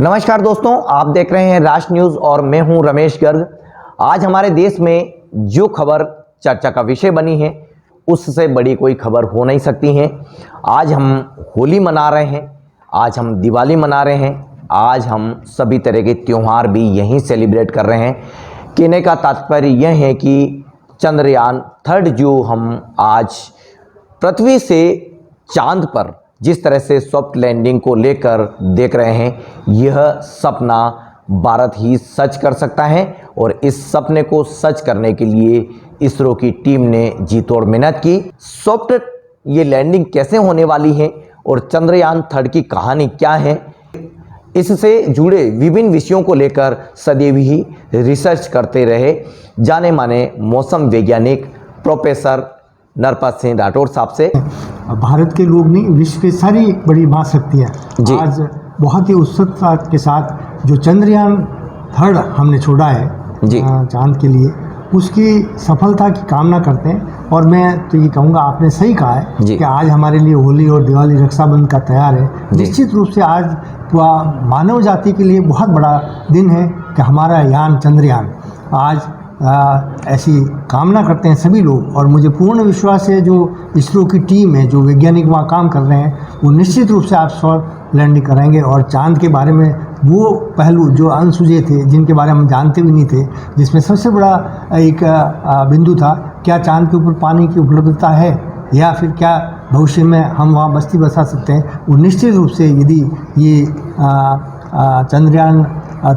नमस्कार दोस्तों, आप देख रहे हैं राष्ट्र न्यूज और मैं हूं रमेश गर्ग। आज हमारे देश में जो खबर चर्चा का विषय बनी है उससे बड़ी कोई खबर हो नहीं सकती है। आज हम होली मना रहे हैं, आज हम दिवाली मना रहे हैं, आज हम सभी तरह के त्यौहार भी यहीं सेलिब्रेट कर रहे हैं। कहने का तात्पर्य यह है कि चंद्रयान 3 जो हम आज पृथ्वी से चांद पर जिस तरह से सॉफ्ट लैंडिंग को लेकर देख रहे हैं, यह सपना भारत ही सच कर सकता है। और इस सपने को सच करने के लिए इसरो की टीम ने जी तोड़ मेहनत की। सॉफ्ट ये लैंडिंग कैसे होने वाली है और चंद्रयान 3 की कहानी क्या है, इससे जुड़े विभिन्न विषयों को लेकर सदैव ही रिसर्च करते रहे जाने माने मौसम वैज्ञानिक प्रोफेसर नरपत सिंह राठौड़ साहब से। भारत के लोग नहीं, विश्व की सारी बड़ी महाशक्तियाँ आज बहुत ही उत्सुकता के साथ जो चंद्रयान 3 हमने छोड़ा है चांद के लिए, उसकी सफलता की कामना करते हैं। और मैं तो ये कहूँगा, आपने सही कहा है कि आज हमारे लिए होली और दिवाली रक्षाबंधन का त्यौहार है। निश्चित रूप से आज मानव जाति के लिए बहुत बड़ा दिन है कि हमारा यान चंद्रयान आज ऐसी कामना करते हैं सभी लोग। और मुझे पूर्ण विश्वास है जो इसरो की टीम है, जो वैज्ञानिक वहाँ काम कर रहे हैं, वो निश्चित रूप से आप सॉफ्ट लैंडिंग कराएंगे। और चांद के बारे में वो पहलू जो अनसुझे थे, जिनके बारे में हम जानते भी नहीं थे, जिसमें सबसे बड़ा एक बिंदु था, क्या चांद के ऊपर पानी की उपलब्धता है या फिर क्या भविष्य में हम वहाँ बस्ती बसा सकते हैं। वो निश्चित रूप से यदि ये चंद्रयान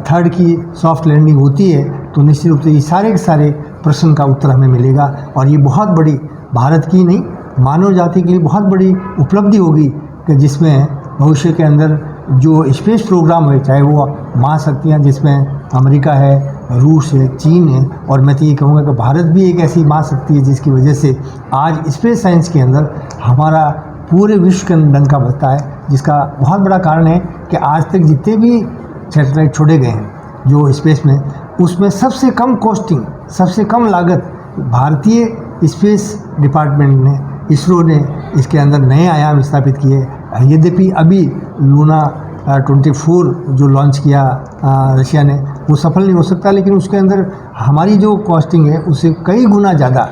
3 की सॉफ्ट लैंडिंग होती है तो निश्चित रूप से ये सारे के सारे प्रश्न का उत्तर हमें मिलेगा। और ये बहुत बड़ी, भारत की नहीं, मानव जाति के लिए बहुत बड़ी उपलब्धि होगी कि जिसमें भविष्य के अंदर जो स्पेस प्रोग्राम है, चाहे वो महाशक्तियाँ जिसमें अमेरिका है, रूस है, चीन है, और मैं तो ये कहूँगा कि भारत भी एक ऐसी महाशक्ति है जिसकी वजह से आज स्पेस साइंस के अंदर हमारा पूरे विश्व का डंका बजता है। जिसका बहुत बड़ा कारण है कि आज तक जितने भी सैटेलाइट छोड़े गए हैं जो स्पेस में, उसमें सबसे कम कॉस्टिंग, सबसे कम लागत भारतीय स्पेस डिपार्टमेंट ने, इसरो ने इसके अंदर नए आयाम स्थापित किए। यद्यपि अभी लूना 24 जो लॉन्च किया रशिया ने, वो सफल नहीं हो सकता, लेकिन उसके अंदर हमारी जो कॉस्टिंग है उससे कई गुना ज़्यादा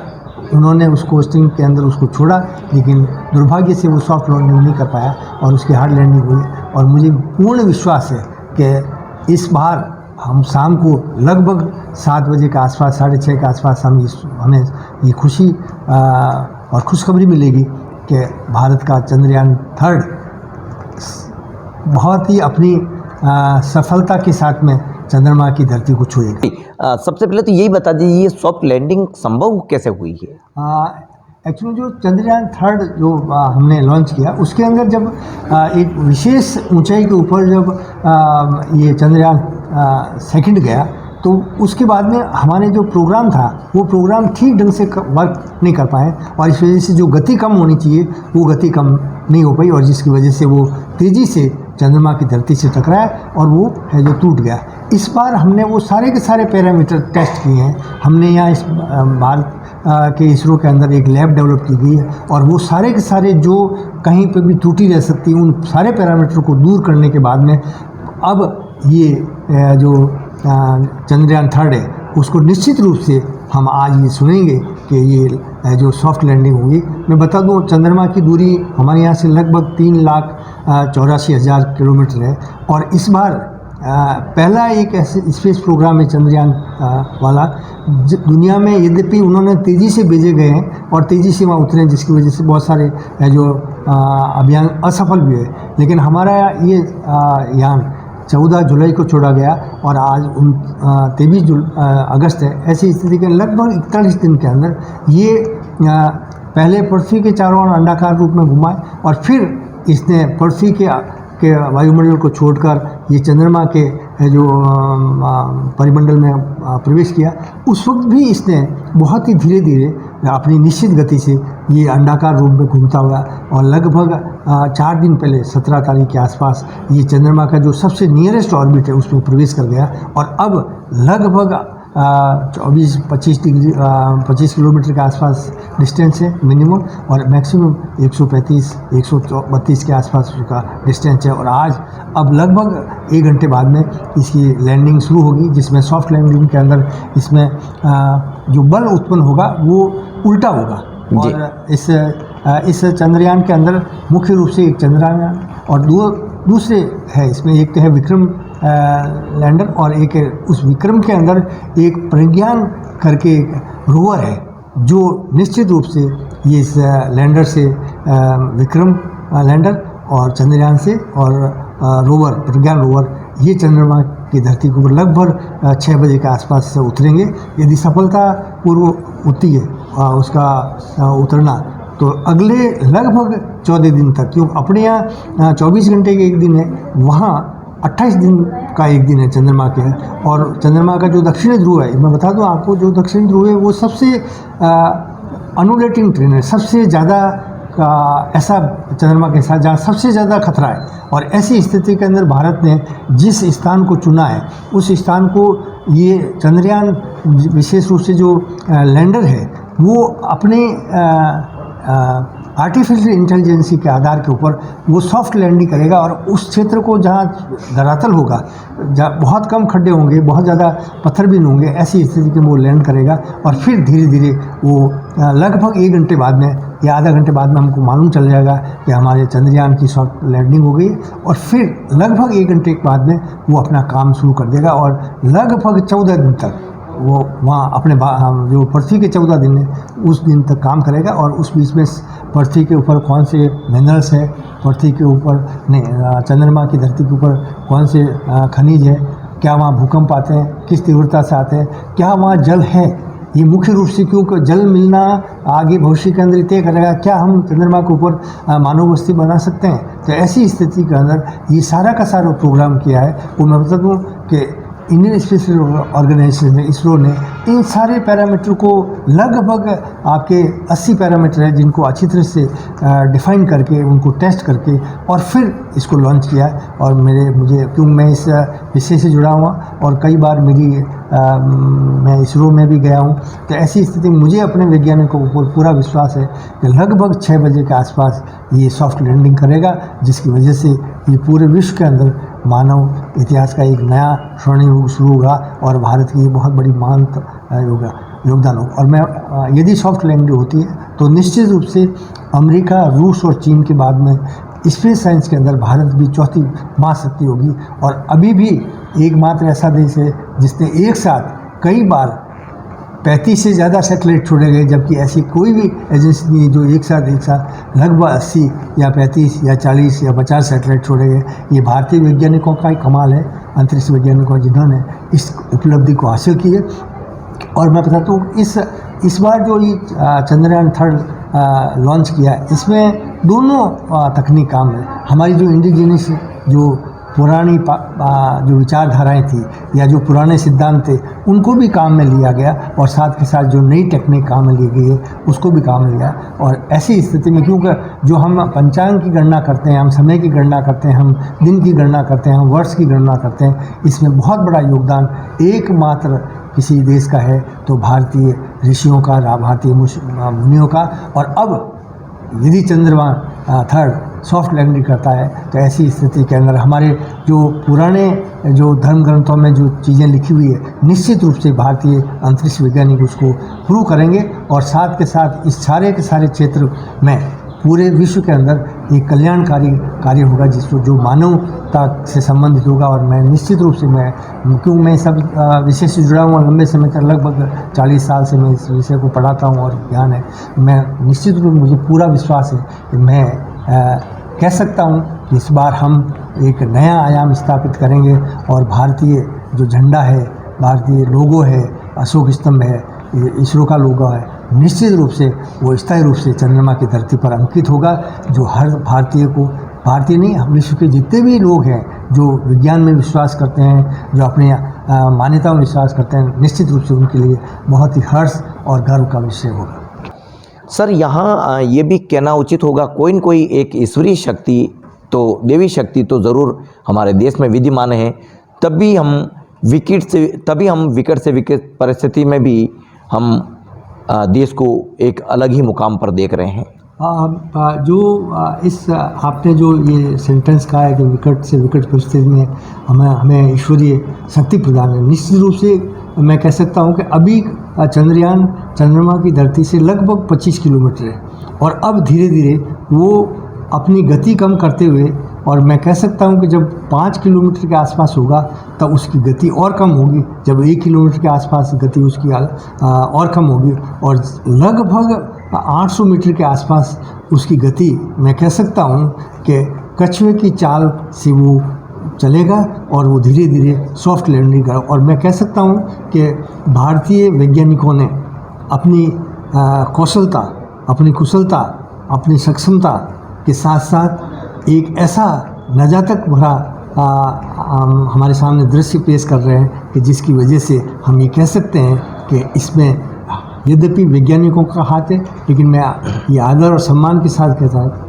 उन्होंने उस कोस्टिंग के अंदर उसको छोड़ा। लेकिन दुर्भाग्य से वो सॉफ्ट लैंडिंग नहीं कर पाया और उसकी हार्ड लैंडिंग हुई। और मुझे पूर्ण विश्वास है कि इस बार हम शाम को लगभग 7 बजे के आसपास, 6:30 के आसपास हमें ये खुशी और खुशखबरी मिलेगी कि भारत का चंद्रयान 3 बहुत ही अपनी सफलता के साथ में चंद्रमा की धरती को छुएगा। सबसे पहले तो यही बता दीजिए, ये सॉफ्ट लैंडिंग संभव कैसे हुई है? एक्चुअली जो चंद्रयान 3 जो हमने लॉन्च किया, उसके अंदर जब एक विशेष ऊंचाई के ऊपर जब ये चंद्रयान 2 गया, तो उसके बाद में हमारे जो प्रोग्राम था वो प्रोग्राम ठीक ढंग से वर्क नहीं कर पाए। और इस वजह से जो गति कम होनी चाहिए वो गति कम नहीं हो पाई, और जिसकी वजह से वो तेज़ी से चंद्रमा की धरती से टकराया और वो है जो टूट गया। इस बार हमने वो सारे के सारे पैरामीटर टेस्ट किए हैं। हमने यहाँ इस भारत के इसरो के अंदर एक लैब डेवलप की गई है, और वो सारे के सारे जो कहीं पे भी त्रुटि रह सकती है, उन सारे पैरामीटर को दूर करने के बाद में अब ये जो चंद्रयान 3 है उसको निश्चित रूप से हम आज ये सुनेंगे कि ये जो सॉफ्ट लैंडिंग होगी। मैं बता दूं, चंद्रमा की दूरी हमारे यहाँ से लगभग 3,84,000 किलोमीटर है। और इस बार पहला एक ऐसे स्पेस प्रोग्राम है चंद्रयान वाला दुनिया में। यद्यपि उन्होंने तेज़ी से भेजे गए हैं और तेज़ी से वहाँ उतरे, जिसकी वजह से बहुत सारे जो अभियान असफल भी हुए, लेकिन हमारा ये यान 14 जुलाई को छोड़ा गया और आज 23 अगस्त है। ऐसी स्थिति के लगभग 41 दिन के अंदर ये पहले पृथ्वी के चारों ओर अंडाकार रूप में घुमाए, और फिर इसने पृथ्वी के वायुमंडल को छोड़कर ये चंद्रमा के जो परिमंडल में प्रवेश किया। उस वक्त भी इसने बहुत ही धीरे धीरे अपनी निश्चित गति से ये अंडाकार रूप में घूमता हुआ, और लगभग 4 दिन पहले 17 तारीख के आसपास ये चंद्रमा का जो सबसे नियरेस्ट ऑर्बिट है उसमें प्रवेश कर गया। और अब लगभग 24-25 डिग्री 25 किलोमीटर के आसपास डिस्टेंस है मिनिमम, और मैक्सिमम 135-132 के आसपास उसका डिस्टेंस है। और आज अब लगभग 1 घंटे बाद में इसकी लैंडिंग शुरू होगी, जिसमें सॉफ्ट लैंडिंग के अंदर इसमें जो बल उत्पन्न होगा वो उल्टा होगा। और इस चंद्रयान के अंदर मुख्य रूप से एक चंद्रयान और दूसरे है, इसमें एक तो है विक्रम लैंडर, और एक उस विक्रम के अंदर एक प्रज्ञान करके एक रोवर है, जो निश्चित रूप से ये इस लैंडर से विक्रम लैंडर और चंद्रयान से और रोवर प्रज्ञान रोवर ये चंद्रमा की धरती के ऊपर लगभग 6 बजे के आसपास उतरेंगे। यदि सफलतापूर्वक होती है उसका उतरना, तो अगले लगभग 14 दिन तक, क्योंकि अपने यहाँ 24 घंटे के एक दिन है, वहाँ 28 दिन का एक दिन है चंद्रमा के। और चंद्रमा का जो दक्षिणी ध्रुव है, मैं बता दूं आपको, जो दक्षिणी ध्रुव है वो सबसे अनुलेटिंग ट्रेन है, सबसे ज़्यादा ऐसा चंद्रमा के साथ जहाँ सबसे ज़्यादा खतरा है। और ऐसी स्थिति के अंदर भारत ने जिस स्थान को चुना है, उस स्थान को ये चंद्रयान विशेष रूप से जो लैंडर है वो अपने आर्टिफिशियल इंटेलिजेंसी के आधार के ऊपर वो सॉफ्ट लैंडिंग करेगा, और उस क्षेत्र को जहाँ धरातल होगा, जहाँ बहुत कम खड्डे होंगे, बहुत ज़्यादा पत्थर भी नहीं होंगे, ऐसी स्थिति में वो लैंड करेगा। और फिर धीरे धीरे वो लगभग 1 घंटे बाद में या आधा घंटे बाद में हमको मालूम चल जाएगा कि हमारे चंद्रयान की सॉफ्ट लैंडिंग हो गई। और फिर लगभग 1 घंटे के बाद में वो अपना काम शुरू कर देगा, और लगभग 14 दिन तक वो वहाँ अपने जो पृथ्वी के 14 दिन है उस दिन तक काम करेगा। और उस बीच में पृथ्वी के ऊपर कौन से मिनरल्स है, पृथ्वी के ऊपर नहीं, चंद्रमा की धरती के ऊपर कौन से खनिज है, क्या वहाँ भूकंप आते हैं, किस तीव्रता से आते हैं, क्या वहाँ जल है, ये मुख्य रूप से, क्योंकि जल मिलना आगे भविष्य के अंदर तय करेगा क्या हम चंद्रमा के ऊपर मानव बस्ती बना सकते हैं। तो ऐसी स्थिति के अंदर ये सारा का सारा प्रोग्राम किया है। वो मैं बता दूँ कि इंडियन स्पेस ऑर्गेनाइजेशन ने, इसरो ने इन सारे पैरामीटर को लगभग आपके 80 पैरामीटर है, जिनको अच्छी तरह से डिफाइन करके, उनको टेस्ट करके और फिर इसको लॉन्च किया। और मुझे क्योंकि मैं इस विषय से जुड़ा हुआ और कई बार मैं इसरो में भी गया हूँ, तो ऐसी स्थिति में मुझे अपने वैज्ञानिकों के ऊपर पूरा विश्वास है कि लगभग 6 बजे के आसपास ये सॉफ्ट लैंडिंग करेगा, जिसकी वजह से ये पूरे विश्व के अंदर मानव इतिहास का एक नया स्वर्णिम युग शुरू होगा और भारत की बहुत बड़ी मान योगदान होगा। और मैं यदि सॉफ्ट लैंडिंग होती है तो निश्चित रूप से अमेरिका, रूस और चीन के बाद में स्पेस साइंस के अंदर भारत भी चौथी महाशक्ति होगी। और अभी भी एकमात्र ऐसा देश है जिसने एक साथ कई बार 35 से ज़्यादा सैटेलाइट छोड़े गए, जबकि ऐसी कोई भी एजेंसी नहीं है जो एक साथ लगभग 80 या 35 या 40 या 50 सैटेलाइट छोड़े गए। ये भारतीय वैज्ञानिकों का ही कमाल है, अंतरिक्ष वैज्ञानिकों जिन्होंने इस उपलब्धि को हासिल की है। और मैं बताता हूँ इस बार जो ये चंद्रयान 3 लॉन्च किया है, इसमें दोनों तकनीक काम है। हमारी जो इंडिजिनस जो पुरानी जो विचारधाराएं थी या जो पुराने सिद्धांत थे, उनको भी काम में लिया गया, और साथ के साथ जो नई टेक्निक काम में ली गई है उसको भी काम में लिया। और ऐसी स्थिति में, क्योंकि जो हम पंचांग की गणना करते हैं, हम समय की गणना करते हैं, हम दिन की गणना करते हैं, हम वर्ष की गणना करते हैं, इसमें बहुत बड़ा योगदान एकमात्र किसी देश का है तो भारतीय ऋषियों का, भारतीय मुनियों का। और अब यदि चंद्रयान 3 सॉफ्ट लैंडिंग करता है तो ऐसी स्थिति के अंदर हमारे जो पुराने जो धर्म ग्रंथों में जो चीज़ें लिखी हुई है, निश्चित रूप से भारतीय अंतरिक्ष वैज्ञानिक उसको प्रूव करेंगे। और साथ के साथ इस सारे के सारे क्षेत्र में पूरे विश्व के अंदर एक कल्याणकारी कार्य होगा जिसको जो मानवता से संबंधित होगा। और मैं निश्चित रूप से क्योंकि मैं सब विषय से जुड़ा हुआ लंबे समय तक, लगभग 40 साल से मैं इस विषय को पढ़ाता हूँ और ज्ञान है, मैं निश्चित रूप से मुझे पूरा विश्वास है कि मैं कह सकता हूँ कि इस बार हम एक नया आयाम स्थापित करेंगे। और भारतीय जो झंडा है, भारतीय लोगो है, अशोक स्तंभ है, इसरो का लोगो है, निश्चित रूप से वो स्थायी रूप से चंद्रमा की धरती पर अंकित होगा, जो हर भारतीय को, भारतीय नहीं, विश्व के जितने भी लोग हैं जो विज्ञान में विश्वास करते हैं, जो अपनी मान्यताओं में विश्वास करते हैं, निश्चित रूप से उनके लिए बहुत ही हर्ष और गर्व का विषय होगा। सर, यहाँ ये भी कहना उचित होगा, कोई न कोई एक ईश्वरीय शक्ति तो, देवी शक्ति तो ज़रूर हमारे देश में विद्यमान है, तब भी हम विकेट से, तभी हम विकेट से विकेट परिस्थिति में भी हम देश को एक अलग ही मुकाम पर देख रहे हैं। इस आपने जो ये सेंटेंस कहा है कि विकेट से विकेट परिस्थिति में हमें ईश्वरीय शक्ति प्रदान है, निश्चित रूप से मैं कह सकता हूँ कि अभी चंद्रयान चंद्रमा की धरती से लगभग 25 किलोमीटर है और अब धीरे धीरे वो अपनी गति कम करते हुए, और मैं कह सकता हूं कि जब 5 किलोमीटर के आसपास होगा तब उसकी गति और कम होगी, जब 1 किलोमीटर के आसपास गति उसकी और कम होगी, और लगभग 800 मीटर के आसपास उसकी गति मैं कह सकता हूं कि कछुए की चाल से वो चलेगा और वो धीरे धीरे सॉफ्ट लैंडिंग करेगा। और मैं कह सकता हूं कि भारतीय वैज्ञानिकों ने अपनी कौशलता, अपनी कुशलता, अपनी सक्षमता के साथ साथ एक ऐसा नजाकत भरा हमारे सामने दृश्य पेश कर रहे हैं कि जिसकी वजह से हम ये कह सकते हैं कि इसमें यद्यपि वैज्ञानिकों का हाथ है, लेकिन मैं ये आदर और सम्मान के साथ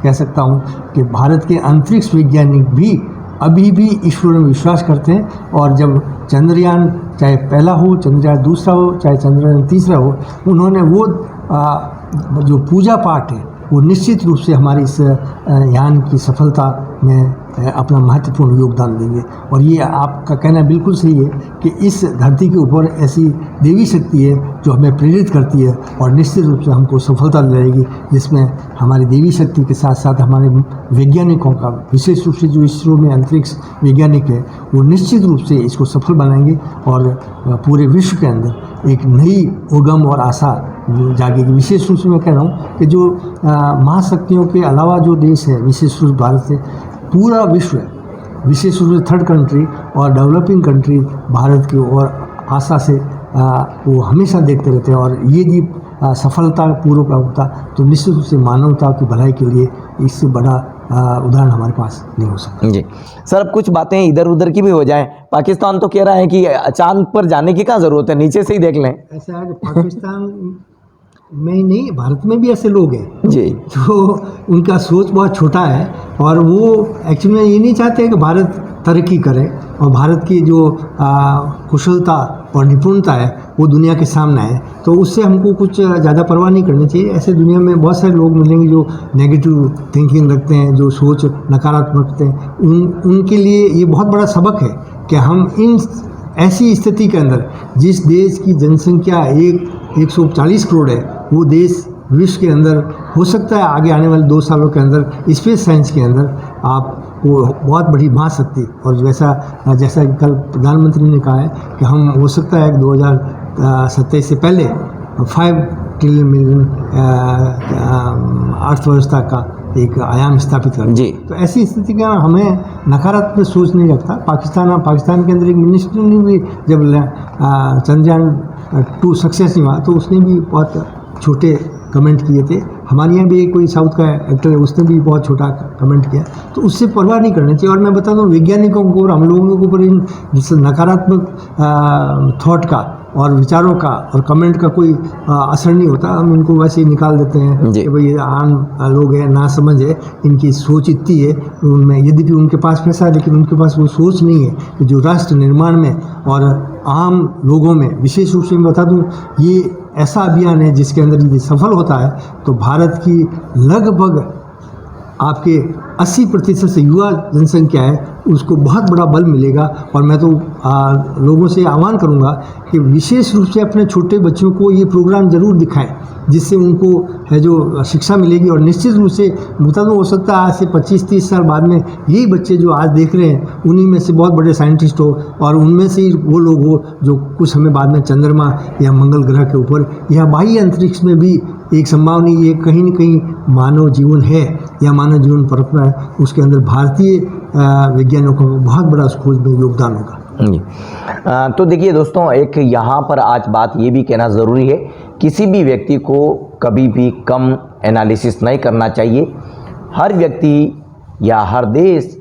कह सकता हूँ कि भारत के अंतरिक्ष वैज्ञानिक भी अभी भी ईश्वर में विश्वास करते हैं। और जब चंद्रयान चाहे पहला हो, चंद्रयान दूसरा हो, चाहे चंद्रयान तीसरा हो, उन्होंने वो जो पूजा पाठ है वो निश्चित रूप से हमारी इस यान की सफलता में अपना महत्वपूर्ण योगदान देंगे। और ये आपका कहना बिल्कुल सही है कि इस धरती के ऊपर ऐसी देवी शक्ति है जो हमें प्रेरित करती है और निश्चित रूप से हमको सफलता दिलाएगी, जिसमें हमारी देवी शक्ति के साथ साथ हमारे वैज्ञानिकों का, विशेष रूप से जो इसरो में अंतरिक्ष वैज्ञानिक है, वो निश्चित रूप से इसको सफल बनाएंगे और पूरे विश्व के अंदर एक नई उद्गम और आशा जागेगी। विशेष रूप से मैं कह रहा हूँ कि जो महाशक्तियों के अलावा जो देश है, विशेष रूप से भारत से पूरा विश्व, विशेष रूप से थर्ड कंट्री और डेवलपिंग कंट्री भारत की ओर आशा से वो हमेशा देखते रहते हैं। और ये जी सफलता पूर्वक होता तो निश्चित रूप से मानवता की भलाई के लिए इससे बड़ा उदाहरण हमारे पास नहीं हो सकता। जी सर, अब कुछ बातें इधर उधर की भी हो जाएं। पाकिस्तान तो कह रहा है कि चांद पर जाने की क्या ज़रूरत है, नीचे से ही देख लें। ऐसा है कि पाकिस्तान में ही नहीं, भारत में भी ऐसे लोग हैं जी, तो उनका सोच बहुत छोटा है और वो एक्चुअली ये नहीं चाहते कि भारत तरक्की करे और भारत की जो कुशलता और निपुणता है वो दुनिया के सामने है। तो उससे हमको कुछ ज़्यादा परवाह नहीं करनी चाहिए। ऐसे दुनिया में बहुत सारे लोग मिलेंगे जो नेगेटिव थिंकिंग रखते हैं, जो सोच नकारात्मक रखते हैं। उनके लिए ये बहुत बड़ा सबक है कि हम इन ऐसी स्थिति के अंदर, जिस देश की जनसंख्या 140 करोड़ है, वो देश विश्व के अंदर हो सकता है आगे आने वाले 2 सालों के अंदर स्पेस साइंस के अंदर आपको बहुत बड़ी महाशक्ति, और जैसा कल प्रधानमंत्री ने कहा है कि हम हो सकता है 2027 से पहले 5 ट्रिलियन अर्थव्यवस्था का एक आयाम स्थापित कर जी। तो ऐसी स्थिति का हमें नकारात्मक सोच नहीं रखता। पाकिस्तान के अंदर एक मिनिस्टर ने भी जब चंद्रयान 2 सक्सेस हुआ तो उसने भी बहुत छोटे कमेंट किए थे। हमारे यहाँ भी कोई साउथ का एक्टर है, उसने भी बहुत छोटा कमेंट किया, तो उससे परवाह नहीं करनी चाहिए। और मैं बता दूँ वैज्ञानिकों को और हम लोगों के ऊपर इन नकारात्मक थॉट का और विचारों का और कमेंट का कोई असर नहीं होता। हम इनको वैसे ही निकाल देते हैं कि भाई ये आम लोग हैं, ना समझ है, इनकी सोच इतनी है उनमें, यद्यपि उनके पास पैसा है लेकिन उनके पास वो सोच नहीं है कि जो राष्ट्र निर्माण में और आम लोगों में, विशेष रूप से मैं बता दूं ये ऐसा अभियान है जिसके अंदर यदि सफल होता है तो भारत की लगभग आपके 80% से युवा जनसंख्या है, उसको बहुत बड़ा बल मिलेगा। और मैं तो लोगों से आह्वान करूंगा कि विशेष रूप से अपने छोटे बच्चों को ये प्रोग्राम ज़रूर दिखाएं, जिससे उनको है जो शिक्षा मिलेगी। और निश्चित रूप से बता दूँ, हो सकता है आज से 25-30 साल बाद में यही बच्चे जो आज देख रहे हैं उन्हीं में से बहुत बड़े साइंटिस्ट हो, और उनमें से ही वो लोग हो जो कुछ समय बाद में चंद्रमा या मंगल ग्रह के ऊपर या बाह्य अंतरिक्ष में भी एक संभावना ये कहीं न कहीं मानव जीवन है या मानव जीवन परंपरा है, उसके अंदर भारतीय वैज्ञानिकों को बहुत बड़ा उस खोज में योगदान होगा। तो देखिए दोस्तों, एक यहाँ पर आज बात ये भी कहना ज़रूरी है, किसी भी व्यक्ति को कभी भी कम एनालिसिस नहीं करना चाहिए। हर व्यक्ति या हर देश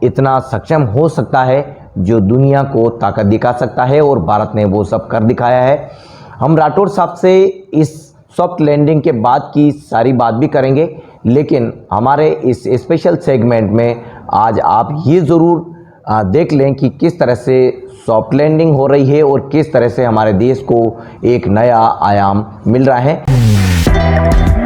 इतना सक्षम हो सकता है जो दुनिया को ताकत दिखा सकता है, और भारत ने वो सब कर दिखाया है। हम राठौर साहब से इस सॉफ्ट लैंडिंग के बाद की सारी बात भी करेंगे, लेकिन हमारे इस स्पेशल सेगमेंट में आज आप ये ज़रूर देख लें कि किस तरह से सॉफ्ट लैंडिंग हो रही है और किस तरह से हमारे देश को एक नया आयाम मिल रहा है।